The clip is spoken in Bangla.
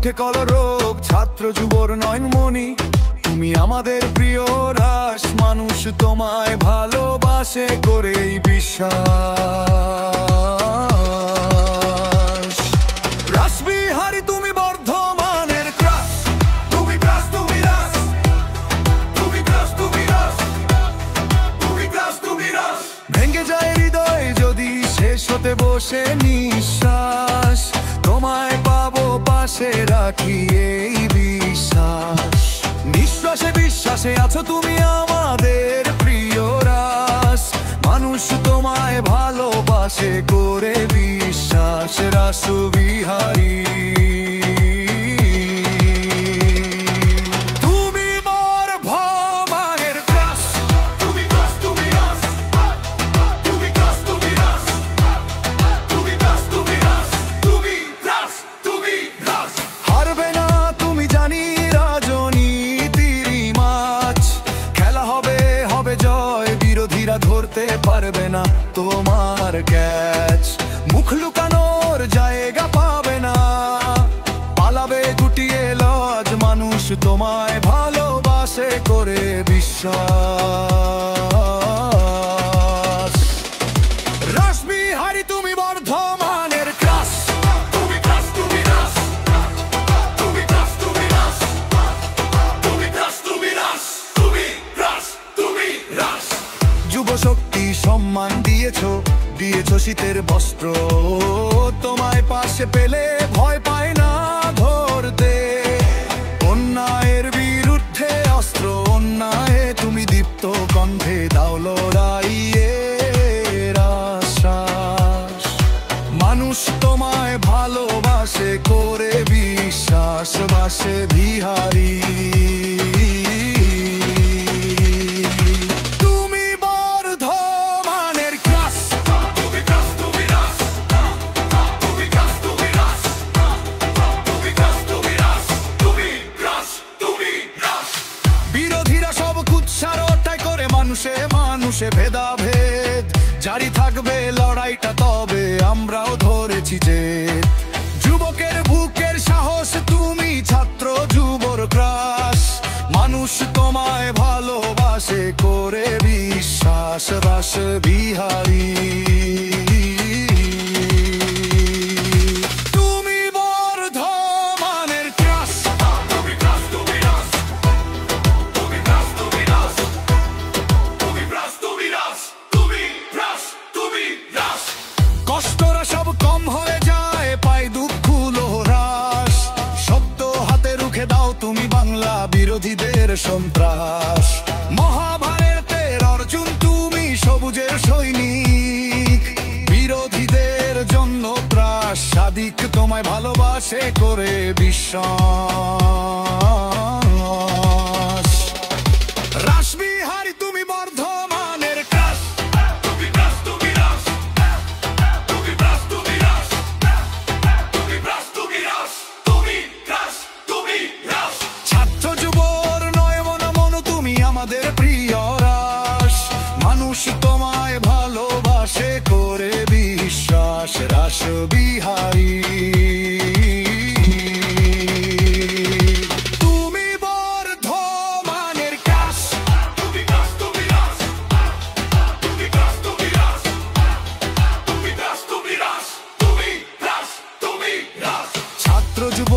উঠে কলরব, ছাত্র যুবর নয়নমণি, তুমি আমাদের প্রিয় রাস। মানুষ তোমায় ভালোবাসে করেই বিশ্বাস। রাসবিহারী তুমি বর্ধমানের ক্রাস, তুমি ক্রাস তুমি রাস, তুমি ক্রাস তুমি রাস, তুমি ক্রাস তুমি রাস। ভেঙে যায় হৃদয় যদি শেষ হতে বসে নিঃশ্বাস, তোমায় পাবো পাশে রাখি এই বিশ্বাস। নিঃশ্বাসে বিশ্বাসে আছো তুমি আমাদের প্রিয় রাস। মানুষ তোমায় ভালোবাসে করে বিশ্বাস। রাসবিহারী তুমি বর্ধমানের ক্রাস, তুমি ক্রাস তুমি রাস, তুমি ক্রাস তুমি রাস, তুমি ক্রাস তুমি রাস, তুমি ক্রাস তুমি রাস। হারবে না তুমি জানি রাজনীতির মাছ, খেলা হবে হবে জয়, বিরোধীরা ধরতে পারবে না তোমার ক্যাচ। মুখ লুকানোর জায়গা পাবে না, পালাবে গুটিয়ে লজ। মানুষ তোমায় ভালোবাসে করে বিশ্বাস। রাসবিহারী তুমি বর্ধমানের ক্রাস, তুমি ক্রাস তুমি রাস, তুমি ক্রাস তুমি রাস, তুমি ক্রাস তুমি রাস, তুমি ক্রাস তুমি রাস। যুব শক্তি সম্মান দিয়েছো, দিয়েছো শীতের বস্ত্র। তোমায় পাশে পেলে ভয় পায় না ধরতে। অন্যায়ের বিরুদ্ধে অস্ত্র, অন্যায়ে তুমি দীপ্ত কণ্ঠে দাও লড়াইয়ের আশ্বাস। মানুষ তোমায় ভালোবাসে করে বিশ্বাস। রাসবিহারী মানুষে ভেদাভেদ জারি থাকবে লড়াইটা, তবে আমরাও ধরেছি যে। যুবকের বুকের সাহস তুমি, ছাত্র যুবর ক্রাস। মানুষ তোমায় ভালোবাসে করে বিশ্বাস। রাসবিহারী কষ্টরা সব কম হয়ে যায়, পায় দুঃখ লোহরাস। শব্দ হাতে রুখে দাও তুমি বাংলা বিরোধীদের সন্ত্রাস। মহাভারতের অর্জুন তুমি, সবুজের সৈনিক। বিরোধীদের জন্য ত্রাস, সাদিক তোমায় ভালোবাসে করে বিশ্বাস। রাসবিহারী তুমি বর্ধমানের ক্রাস, তুমি ক্রাস তুমি রাস, তুমি ক্রাস তুমি রাস, তুমি ক্রাস তুমি রাস, তুমি ক্রাস তুমি রাস। ছাত্র যুবর নয়ন মন তুমি আমাদের প্রিয় রাস। মানুষ তোমায় ভালোবাসে করে বিশ্বাস। রাসবিহারী যুব